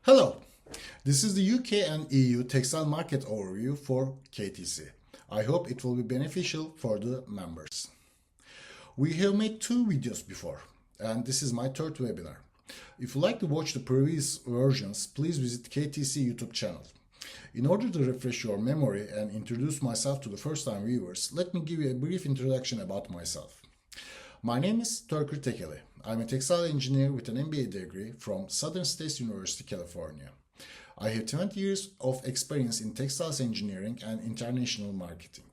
Hello, this is the UK and EU textile market overview for KTC. I hope it will be beneficial for the members. We have made two videos before, and this is my third webinar. If you'd like to watch the previous versions, please visit KTC YouTube channel. In order to refresh your memory and introduce myself to the first-time viewers, let me give you a brief introduction about myself. My name is Turker Tekeli. I'm a textile engineer with an MBA degree from Southern States University, California. I have 20 years of experience in textiles engineering and international marketing.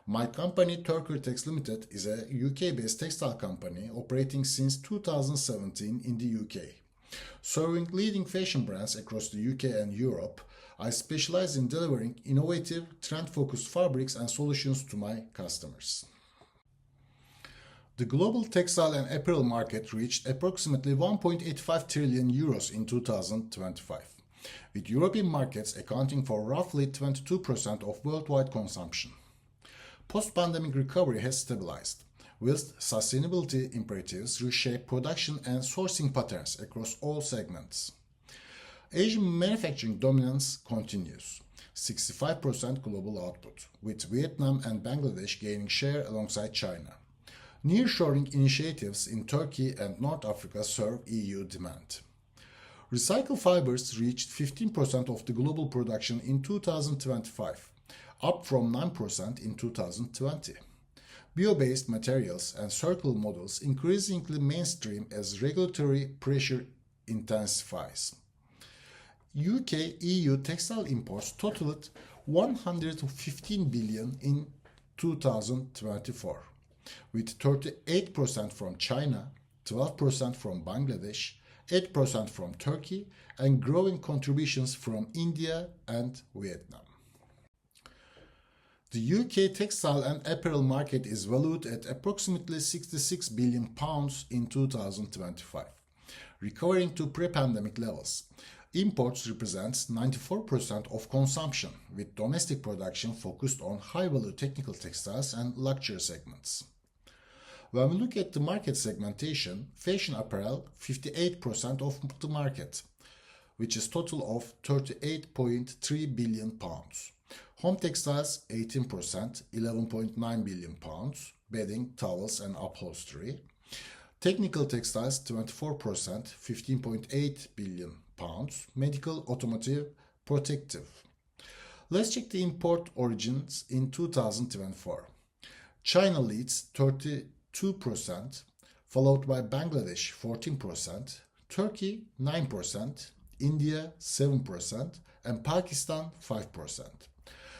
My company, Turker Limited, is a UK-based textile company operating since 2017 in the UK. Serving leading fashion brands across the UK and Europe, I specialize in delivering innovative, trend-focused fabrics and solutions to my customers. The global textile and apparel market reached approximately 1.85 trillion euros in 2025, with European markets accounting for roughly 22% of worldwide consumption. Post-pandemic recovery has stabilized, whilst sustainability imperatives reshape production and sourcing patterns across all segments. Asian manufacturing dominance continues, 65% global output, with Vietnam and Bangladesh gaining share alongside China. Nearshoring initiatives in Turkey and North Africa serve EU demand. Recycled fibers reached 15% of the global production in 2025, up from 9% in 2020. Bio-based materials and circular models increasingly mainstream as regulatory pressure intensifies. UK-EU textile imports totaled 115 billion in 2024. With 38% from China, 12% from Bangladesh, 8% from Turkey, and growing contributions from India and Vietnam. The UK textile and apparel market is valued at approximately £66 billion in 2025, recovering to pre-pandemic levels. Imports represent 94% of consumption, with domestic production focused on high-value technical textiles and luxury segments. When we look at the market segmentation, fashion apparel 58% of the market, which is total of £38.3 billion. Home textiles 18%, £11.9 billion, bedding, towels and upholstery. Technical textiles 24%, £15.8 billion, medical, automotive, protective. Let's check the import origins in 2024. China leads 32%, followed by Bangladesh 14%, Turkey 9%, India 7%, and Pakistan 5%.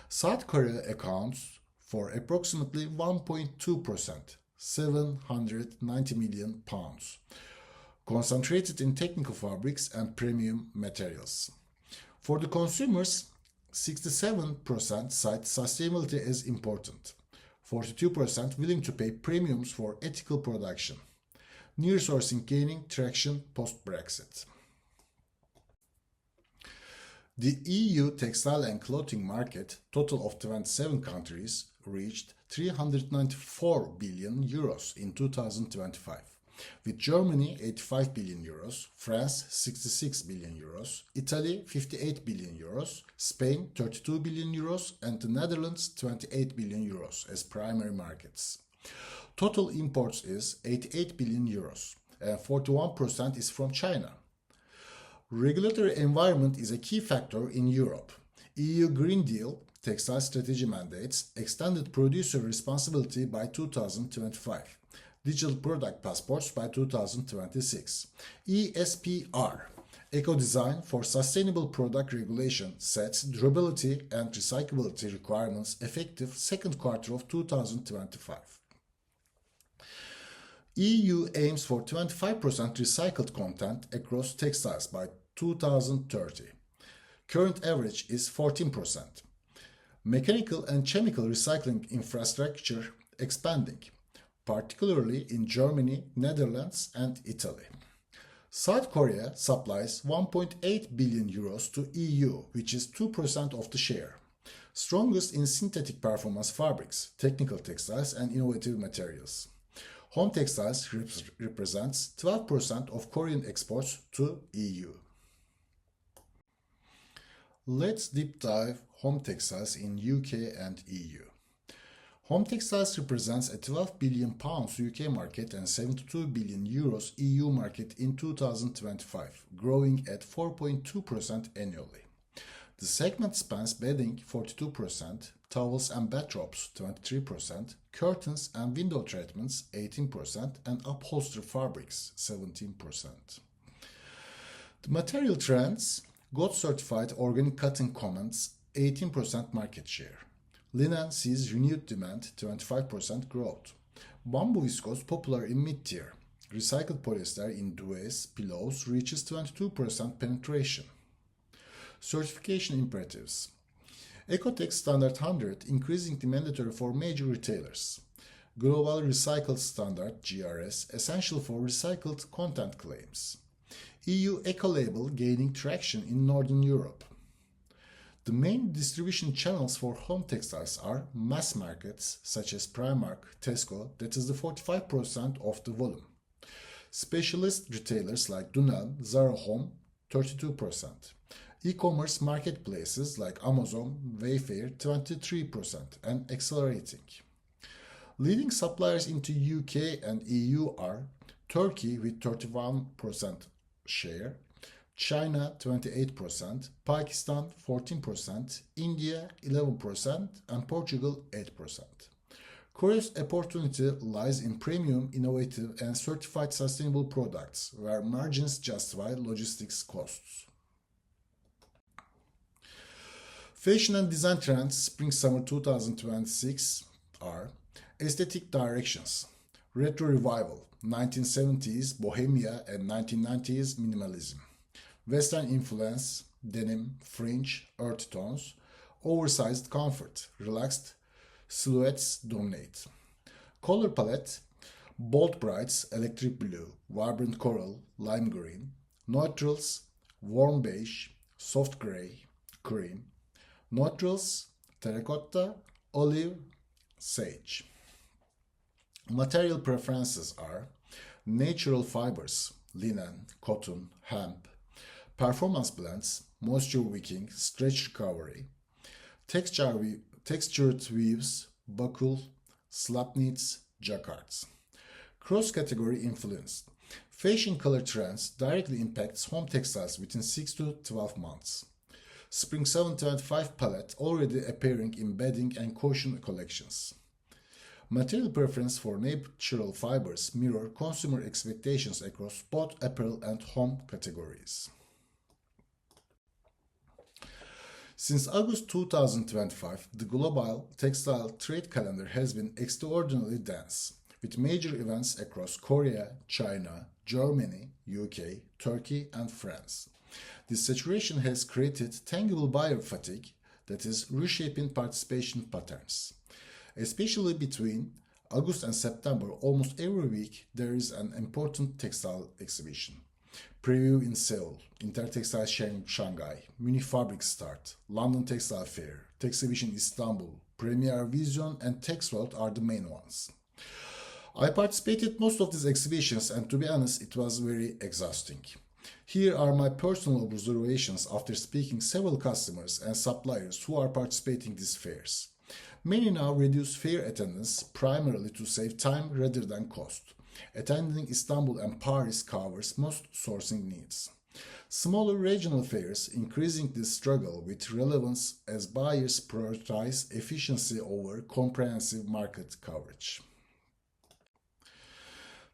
South Korea accounts for approximately 1.2%, £790 million, concentrated in technical fabrics and premium materials. For the consumers, 67% cite sustainability as important. 42% willing to pay premiums for ethical production. Nearshoring gaining traction post-Brexit. The EU textile and clothing market, total of 27 countries, reached 394 billion euros in 2025, with Germany 85 billion euros, France 66 billion euros, Italy 58 billion euros, Spain 32 billion euros, and the Netherlands 28 billion euros as primary markets. Total imports is 88 billion euros, and 41% is from China. Regulatory environment is a key factor in Europe. EU Green Deal textile strategy mandates extended producer responsibility by 2025. Digital product passports by 2026. ESPR, Eco-Design for Sustainable Product Regulation, sets durability and recyclability requirements effective second quarter of 2025. EU aims for 25% recycled content across textiles by 2030. Current average is 14%. Mechanical and chemical recycling infrastructure expanding, particularly in Germany, Netherlands, and Italy. South Korea supplies 1.8 billion euros to EU, which is 2% of the share. Strongest in synthetic performance fabrics, technical textiles, and innovative materials. Home textiles represents 12% of Korean exports to EU. Let's deep dive home textiles in UK and EU. Home textiles represents a £12 billion UK market and €72 billion EU market in 2025, growing at 4.2% annually. The segment spans bedding 42%, towels and bathrobes 23%, curtains and window treatments 18%, and upholstery fabrics 17%. The material trends: GOT certified organic cotton commands 18% market share. Linen sees renewed demand, 25% growth. Bamboo viscose popular in mid-tier. Recycled polyester in duvets, pillows reaches 22% penetration. Certification imperatives: Ecotech Standard 100 increasingly mandatory for major retailers. Global Recycled Standard GRS essential for recycled content claims. EU Eco-label gaining traction in Northern Europe. The main distribution channels for home textiles are mass markets such as Primark, Tesco, that is the 45% of the volume. Specialist retailers like Dunelm, Zara Home, 32%. E-commerce marketplaces like Amazon, Wayfair, 23% and accelerating. Leading suppliers into UK and EU are Turkey with 31% share, China 28%, Pakistan 14%, India 11%, and Portugal 8%. Korea's opportunity lies in premium, innovative, and certified sustainable products, where margins justify logistics costs. Fashion and design trends spring-summer 2026 are: aesthetic directions, retro revival, 1970s bohemia and 1990s minimalism. Western influence, denim, fringe, earth tones, oversized comfort, relaxed silhouettes dominate. Color palette: bold brights, electric blue, vibrant coral, lime green. Neutrals: warm beige, soft gray, cream. Neutrals: terracotta, olive, sage. Material preferences are: natural fibers, linen, cotton, hemp. Performance blends, moisture wicking, stretch recovery. Textured weaves, buckle, slap knits, jacquards. Cross-category influence: fashion color trends directly impacts home textiles within 6 to 12 months. Spring 725 palette already appearing in bedding and cushion collections. Material preference for natural fibers mirror consumer expectations across both apparel and home categories. Since August 2025, the global textile trade calendar has been extraordinarily dense, with major events across Korea, China, Germany, UK, Turkey, and France. This saturation has created tangible buyer fatigue that is reshaping participation patterns. Especially between August and September, almost every week there is an important textile exhibition. Preview in Seoul, Intertextile Shanghai, Munich Fabric Start, London Textile Fair, Texhibition Istanbul, Premier Vision, and Texworld are the main ones. I participated most of these exhibitions, and to be honest, it was very exhausting. Here are my personal observations after speaking several customers and suppliers who are participating in these fairs. Many now reduce fair attendance primarily to save time rather than cost. Attending Istanbul and Paris covers most sourcing needs. Smaller regional fairs increasingly struggle with relevance as buyers prioritize efficiency over comprehensive market coverage.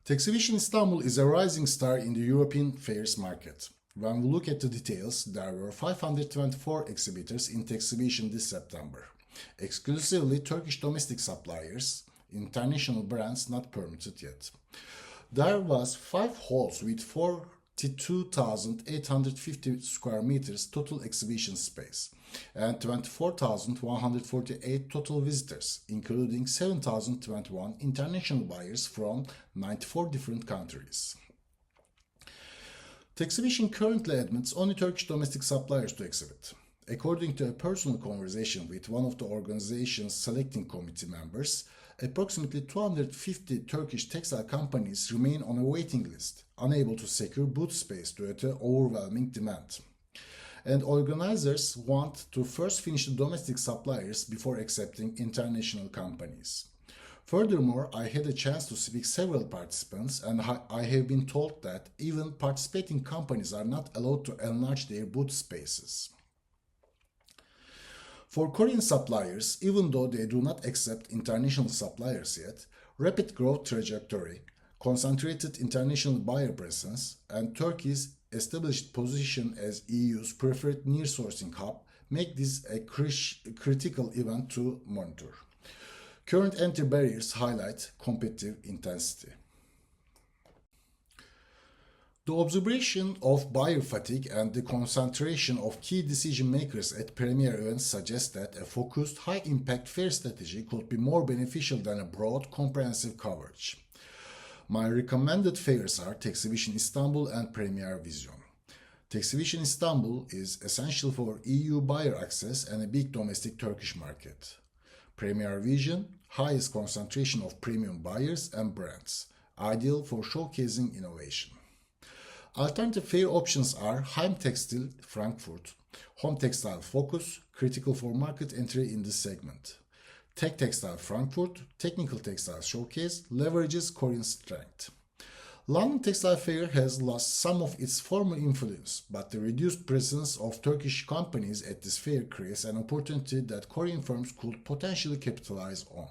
Texhibition Istanbul is a rising star in the European fairs market. When we look at the details, there were 524 exhibitors in Texhibition this September. Exclusively Turkish domestic suppliers, international brands not permitted yet. There was 5 halls with 42,850 square meters total exhibition space and 24,148 total visitors, including 7,021 international buyers from 94 different countries. Texhibition currently admits only Turkish domestic suppliers to exhibit. According to a personal conversation with one of the organization's selecting committee members, approximately 250 Turkish textile companies remain on a waiting list, unable to secure booth space due to overwhelming demand. and organizers want to first finish the domestic suppliers before accepting international companies. Furthermore, I had a chance to speak several participants, and I have been told that even participating companies are not allowed to enlarge their booth spaces. For Korean suppliers, even though they do not accept international suppliers yet, rapid growth trajectory, concentrated international buyer presence, and Turkey's established position as EU's preferred near-sourcing hub make this a critical event to monitor. Current entry barriers highlight competitive intensity. The observation of buyer fatigue and the concentration of key decision makers at premier events suggests that a focused, high-impact fair strategy could be more beneficial than a broad, comprehensive coverage. My recommended fairs are Tekeli Istanbul and Premier Vision. Tekeli Istanbul is essential for EU buyer access and a big domestic Turkish market. Premier Vision, highest concentration of premium buyers and brands, ideal for showcasing innovation. Alternative fair options are Heim Textile Frankfurt, Home Textile Focus, critical for market entry in this segment. Tech Textile Frankfurt, technical textile showcase, leverages Korean strength. London Textile Fair has lost some of its former influence, but the reduced presence of Turkish companies at this fair creates an opportunity that Korean firms could potentially capitalize on.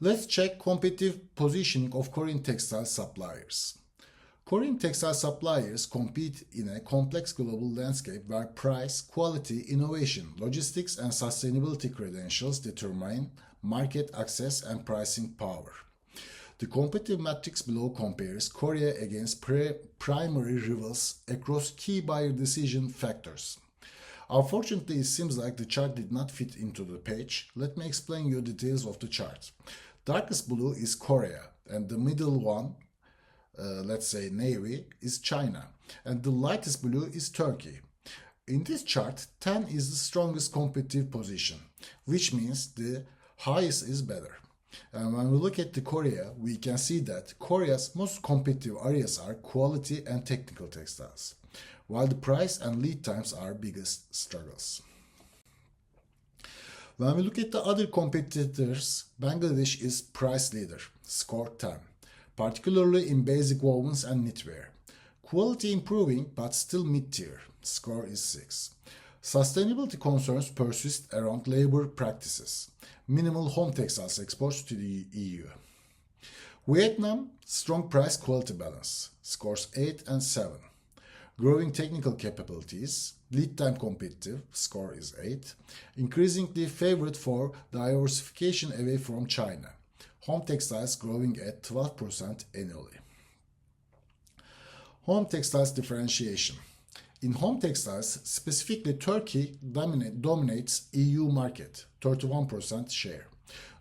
Let's check competitive positioning of Korean textile suppliers. Korean textile suppliers compete in a complex global landscape where price, quality, innovation, logistics, and sustainability credentials determine market access and pricing power. The competitive matrix below compares Korea against primary rivals across key buyer decision factors. Unfortunately, it seems like the chart did not fit into the page. Let me explain you details of the chart. Darkest blue is Korea, and the middle one, let's say navy, is China, and the lightest blue is Turkey. In this chart, 10 is the strongest competitive position, which means the highest is better. And when we look at the Korea, we can see that Korea's most competitive areas are quality and technical textiles, while the price and lead times are biggest struggles. When we look at the other competitors, Bangladesh is price leader, score 10, particularly in basic wovens and knitwear. Quality improving but still mid-tier, score is 6. Sustainability concerns persist around labor practices. Minimal home textiles exports to the EU. Vietnam, strong price-quality balance, scores 8 and 7. Growing technical capabilities, lead time competitive, score is 8. Increasingly favored for diversification away from China. Home textiles growing at 12% annually. Home textiles differentiation. In home textiles, specifically Turkey dominates EU market, 31% share,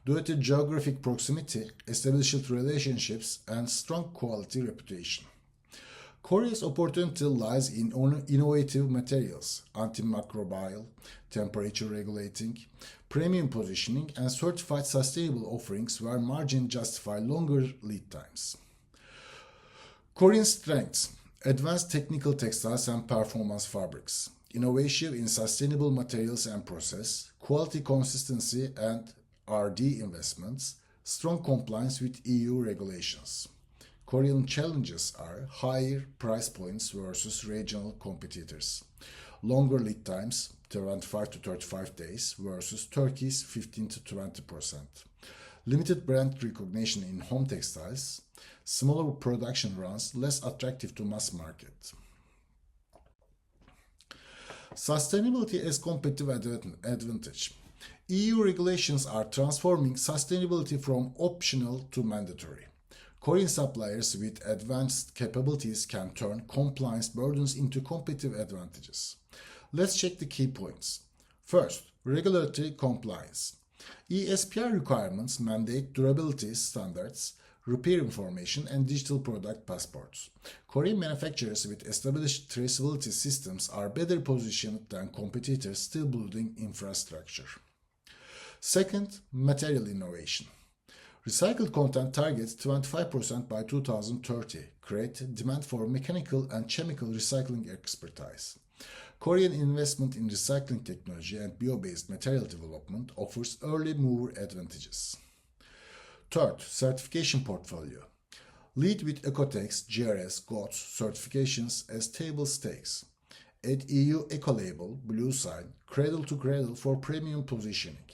due to geographic proximity, established relationships, and strong quality reputation. Korea's opportunity lies in innovative materials, antimicrobial, temperature regulating, premium positioning, and certified sustainable offerings where margin justify longer lead times. Korean strengths: advanced technical textiles and performance fabrics, innovation in sustainable materials and process, quality consistency and R&D investments, strong compliance with EU regulations. Korean challenges are higher price points versus regional competitors, longer lead times, 25 to 35 days versus Turkey's 15 to 20%, limited brand recognition in home textiles, smaller production runs less attractive to mass market. Sustainability as competitive advantage. EU regulations are transforming sustainability from optional to mandatory. Korean suppliers with advanced capabilities can turn compliance burdens into competitive advantages. Let's check the key points. First, regulatory compliance. ESPR requirements mandate durability standards, repair information, and digital product passports. Korean manufacturers with established traceability systems are better positioned than competitors still building infrastructure. Second, material innovation. Recycled content targets 25% by 2030, create demand for mechanical and chemical recycling expertise. Korean investment in recycling technology and bio-based material development offers early mover advantages. Third, certification portfolio. Lead with Ecotex, GRS, GOTS certifications as table stakes. Add EU Ecolabel, Blue Sign, Cradle to Cradle for premium positioning.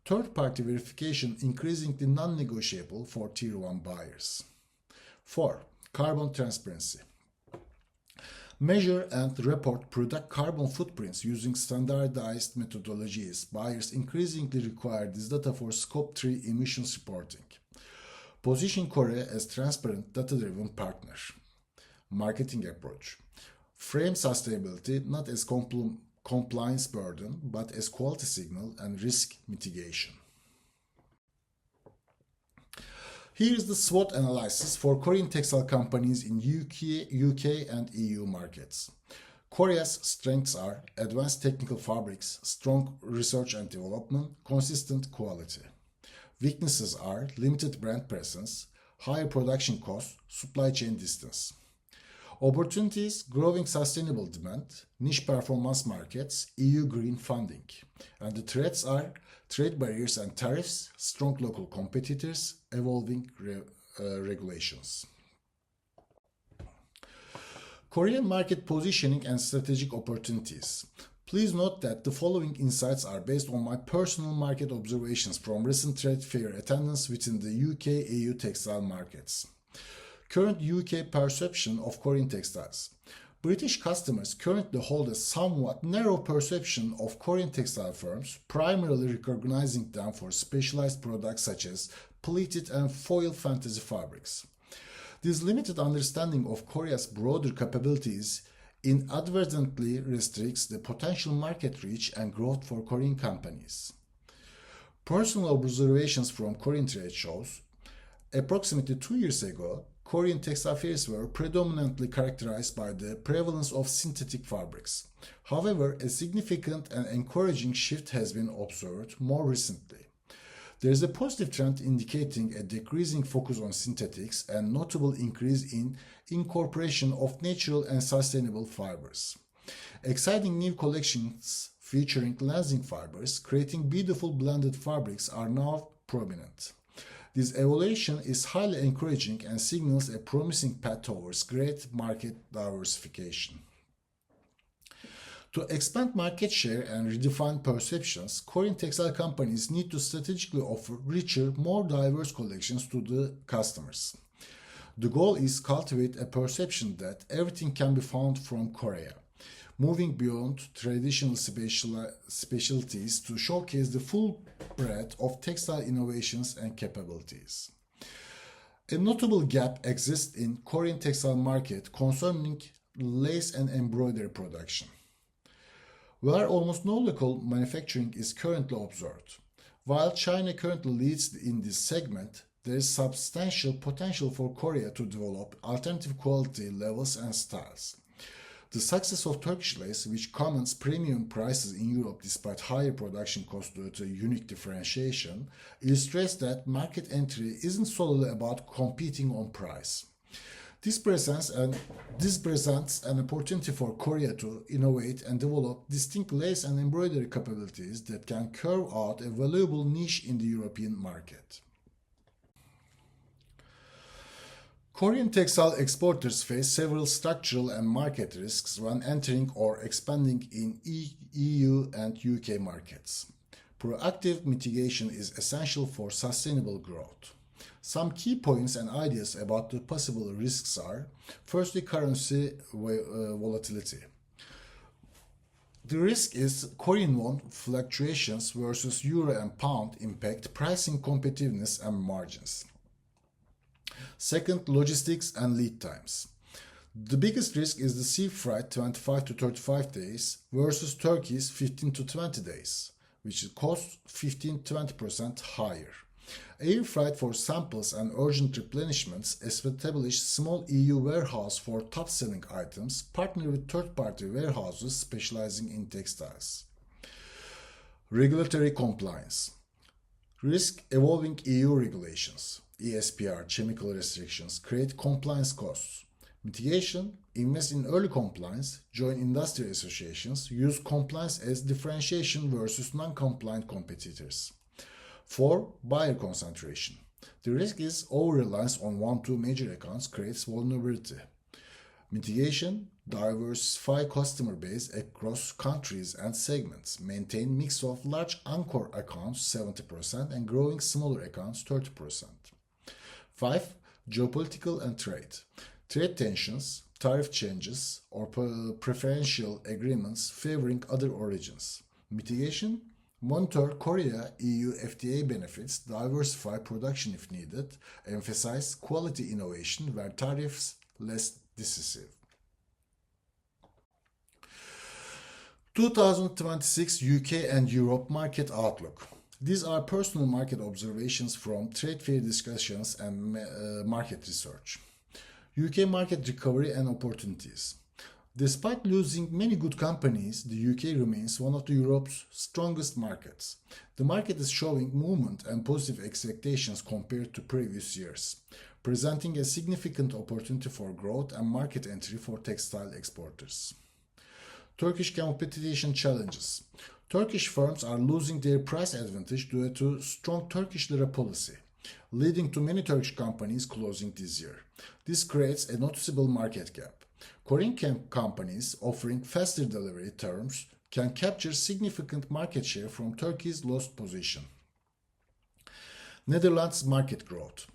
Third-party verification increasingly non-negotiable for Tier 1 buyers. 4. Carbon transparency. Measure and report product carbon footprints using standardized methodologies. Buyers increasingly require this data for Scope 3 emissions reporting. Position Korea as transparent, data-driven partner. Marketing approach. Frame sustainability not as compliance burden, but as quality signal and risk mitigation. Here is the SWOT analysis for Korean textile companies in UK and EU markets. Korea's strengths are advanced technical fabrics, strong research and development, consistent quality. Weaknesses are limited brand presence, higher production costs, supply chain distance. Opportunities, growing sustainable demand, niche performance markets, EU green funding. And the threats are trade barriers and tariffs, strong local competitors, evolving regulations. Korean market positioning and strategic opportunities. Please note that the following insights are based on my personal market observations from recent trade fair attendance within the UK-EU textile markets. Current UK perception of Korean textiles. British customers currently hold a somewhat narrow perception of Korean textile firms, primarily recognizing them for specialized products such as pleated and foil fantasy fabrics. This limited understanding of Korea's broader capabilities inadvertently restricts the potential market reach and growth for Korean companies. Personal observations from Korean trade shows. Approximately 2 years ago, Korean textile fairs were predominantly characterized by the prevalence of synthetic fabrics. However, a significant and encouraging shift has been observed more recently. There is a positive trend indicating a decreasing focus on synthetics and notable increase in incorporation of natural and sustainable fibers. Exciting new collections featuring lancing fibers, creating beautiful blended fabrics are now prominent. This evolution is highly encouraging and signals a promising path towards great market diversification. To expand market share and redefine perceptions, Korean textile companies need to strategically offer richer, more diverse collections to the customers. The goal is to cultivate a perception that everything can be found from Korea, moving beyond traditional specialties to showcase the full breadth of textile innovations and capabilities. A notable gap exists in Korean textile market concerning lace and embroidery production, where almost no local manufacturing is currently observed. While China currently leads in this segment, there is substantial potential for Korea to develop alternative quality levels and styles. The success of Turkish lace, which commands premium prices in Europe despite higher production costs due to unique differentiation, illustrates that market entry isn't solely about competing on price. This presents an opportunity for Korea to innovate and develop distinct lace and embroidery capabilities that can carve out a valuable niche in the European market. Korean textile exporters face several structural and market risks when entering or expanding in EU and UK markets. Proactive mitigation is essential for sustainable growth. Some key points and ideas about the possible risks are: firstly, currency volatility. The risk is Korean won fluctuations versus euro and pound impact pricing competitiveness and margins. Second, logistics and lead times. The biggest risk is the sea freight 25 to 35 days versus Turkey's 15 to 20 days, which costs 15-20% higher. Air freight for samples and urgent replenishments establish small EU warehouse for top-selling items, partner with third-party warehouses specializing in textiles. Regulatory compliance. Risk: evolving EU regulations, ESPR, chemical restrictions, create compliance costs. Mitigation: invest in early compliance, join industry associations, use compliance as differentiation versus non-compliant competitors. 4. Buyer concentration. The risk is over-reliance on 1-2 major accounts creates vulnerability. Mitigation: diversify customer base across countries and segments. Maintain mix of large anchor accounts 70% and growing smaller accounts 30%. 5. Geopolitical and trade. Trade tensions, tariff changes, or preferential agreements favoring other origins. Mitigation: monitor Korea EU FTA benefits, diversify production if needed, emphasize quality innovation where tariffs less decisive. 2026 UK and Europe market outlook. These are personal market observations from trade fair discussions and market research. UK market recovery and opportunities. Despite losing many good companies, the UK remains one of Europe's strongest markets. The market is showing movement and positive expectations compared to previous years, presenting a significant opportunity for growth and market entry for textile exporters. Turkish competition challenges. Turkish firms are losing their price advantage due to strong Turkish lira policy, leading to many Turkish companies closing this year. This creates a noticeable market gap. Korean companies offering faster delivery terms can capture significant market share from Turkey's lost position. Netherlands market growth.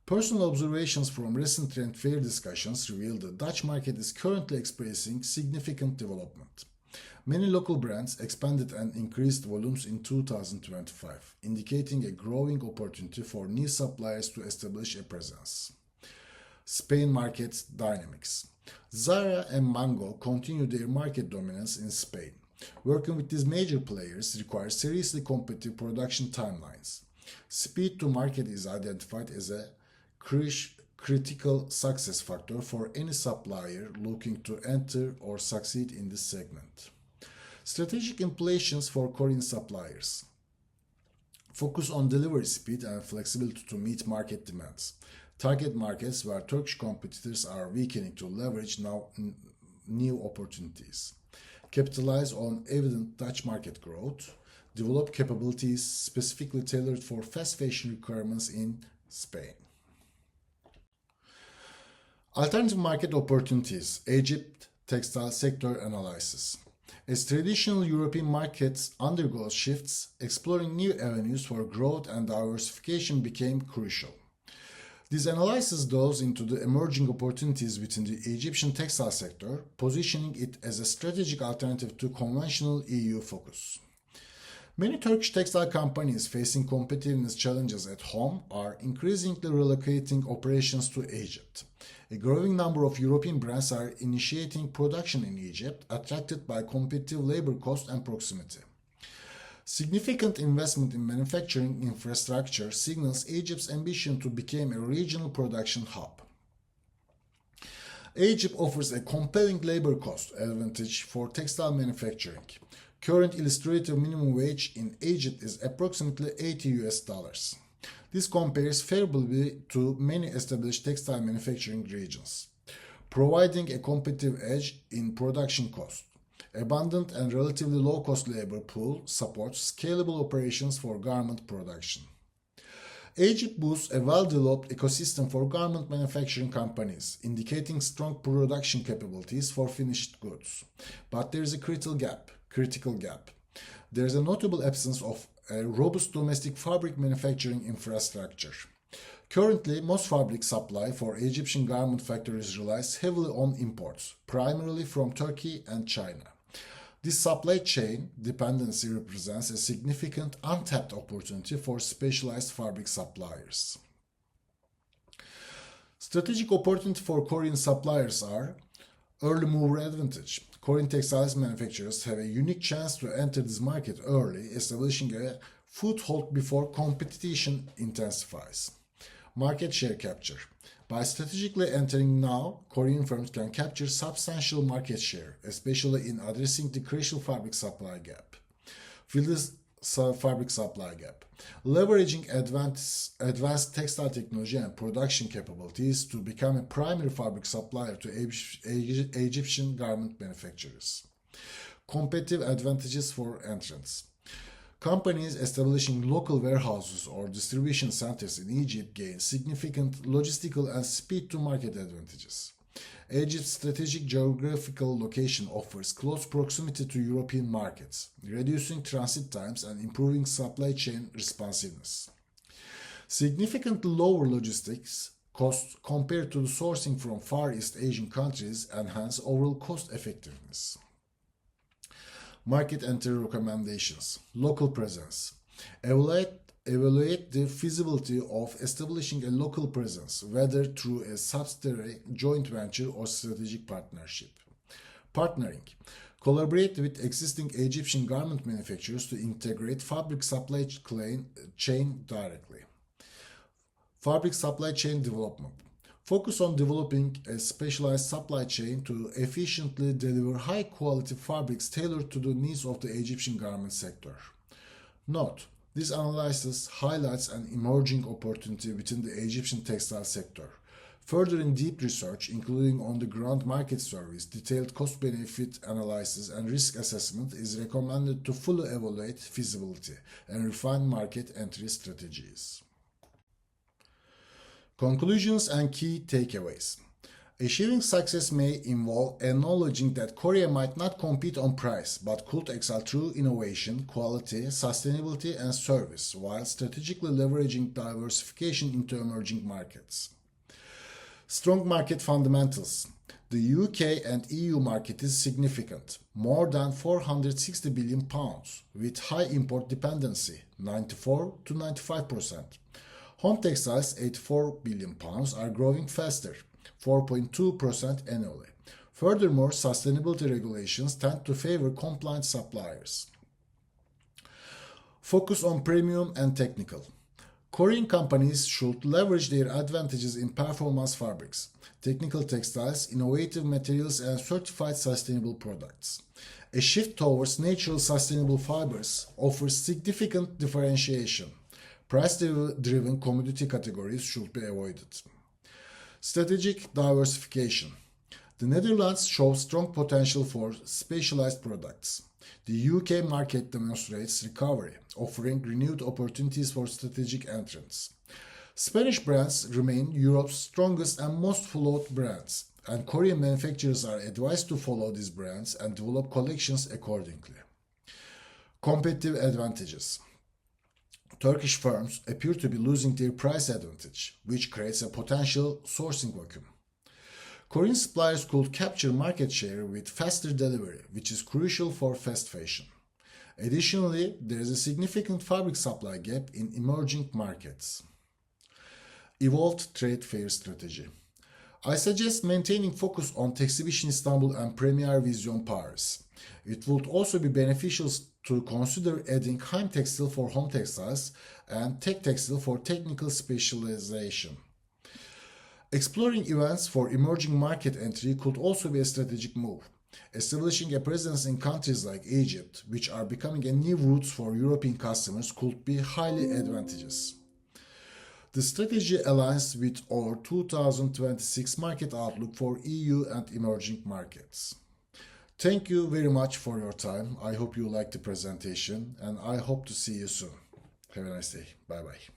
Personal observations from recent trade fair discussions reveal the Dutch market is currently experiencing significant development. Many local brands expanded and increased volumes in 2025, indicating a growing opportunity for new suppliers to establish a presence. Spain market dynamics. Zara and Mango continue their market dominance in Spain. Working with these major players requires seriously competitive production timelines. Speed to market is identified as a critical success factor for any supplier looking to enter or succeed in this segment. Strategic implications for Korean suppliers. Focus on delivery speed and flexibility to meet market demands. Target markets where Turkish competitors are weakening to leverage new opportunities. Capitalize on evident Dutch market growth. Develop capabilities specifically tailored for fast fashion requirements in Spain. Alternative market opportunities. Egypt textile sector analysis. As traditional European markets undergo shifts, exploring new avenues for growth and diversification became crucial. This analysis delves into the emerging opportunities within the Egyptian textile sector, positioning it as a strategic alternative to conventional EU focus. Many Turkish textile companies facing competitiveness challenges at home are increasingly relocating operations to Egypt. A growing number of European brands are initiating production in Egypt, attracted by competitive labor cost and proximity. Significant investment in manufacturing infrastructure signals Egypt's ambition to become a regional production hub. Egypt offers a compelling labor cost advantage for textile manufacturing. Current illustrative minimum wage in Egypt is approximately $80. This compares favorably to many established textile manufacturing regions, providing a competitive edge in production cost. Abundant and relatively low-cost labor pool supports scalable operations for garment production. Egypt boasts a well-developed ecosystem for garment manufacturing companies, indicating strong production capabilities for finished goods. But there is a critical gap. There is a notable absence of a robust domestic fabric manufacturing infrastructure. Currently, most fabric supply for Egyptian garment factories relies heavily on imports, primarily from Turkey and China. This supply chain dependency represents a significant untapped opportunity for specialized fabric suppliers. Strategic opportunity for Korean suppliers are early mover advantage. Korean textiles manufacturers have a unique chance to enter this market early, establishing a foothold before competition intensifies. Market share capture. By strategically entering now, Korean firms can capture substantial market share, especially in addressing the crucial fabric supply gap. fabric supply gap. Leveraging advanced textile technology and production capabilities to become a primary fabric supplier to Egyptian garment manufacturers. Competitive advantages for entrants. Companies establishing local warehouses or distribution centers in Egypt gain significant logistical and speed to market advantages. Egypt's strategic geographical location offers close proximity to European markets, reducing transit times and improving supply chain responsiveness. Significantly lower logistics costs compared to the sourcing from Far East Asian countries enhance overall cost effectiveness. Market entry recommendations. Local presence. Evaluate the feasibility of establishing a local presence, whether through a subsidiary, joint venture, or strategic partnership. Partnering. Collaborate with existing Egyptian garment manufacturers to integrate fabric supply chain directly. Fabric supply chain development. Focus on developing a specialized supply chain to efficiently deliver high-quality fabrics tailored to the needs of the Egyptian garment sector. Note: this analysis highlights an emerging opportunity within the Egyptian textile sector. Further in-depth research, including on-the-ground market surveys, detailed cost-benefit analysis, and risk assessment, is recommended to fully evaluate feasibility and refine market entry strategies. Conclusions and key takeaways. Achieving success may involve acknowledging that Korea might not compete on price, but could excel through innovation, quality, sustainability, and service, while strategically leveraging diversification into emerging markets. Strong market fundamentals. The UK and EU market is significant, more than £460 billion, with high import dependency, 94 to 95%. Home textiles, £84 billion, are growing faster, 4.2% annually. Furthermore, sustainability regulations tend to favor compliant suppliers. Focus on premium and technical. Korean companies should leverage their advantages in performance fabrics, technical textiles, innovative materials, and certified sustainable products. A shift towards natural sustainable fibers offers significant differentiation. Price-driven commodity categories should be avoided. Strategic diversification. The Netherlands shows strong potential for specialized products. The UK market demonstrates recovery, offering renewed opportunities for strategic entrants. Spanish brands remain Europe's strongest and most followed brands, and Korean manufacturers are advised to follow these brands and develop collections accordingly. Competitive advantages. Turkish firms appear to be losing their price advantage, which creates a potential sourcing vacuum. Korean suppliers could capture market share with faster delivery, which is crucial for fast fashion. Additionally, there is a significant fabric supply gap in emerging markets. Evolved trade fair strategy. I suggest maintaining focus on Exhibition Istanbul and Premier Vision Paris. It would also be beneficial to consider adding Heim Textile for home textiles and Tech Textile for technical specialization. Exploring events for emerging market entry could also be a strategic move. Establishing a presence in countries like Egypt, which are becoming a new route for European customers, could be highly advantageous. The strategy aligns with our 2026 market outlook for EU and emerging markets. Thank you very much for your time. I hope you liked the presentation, and I hope to see you soon. Have a nice day. Bye bye.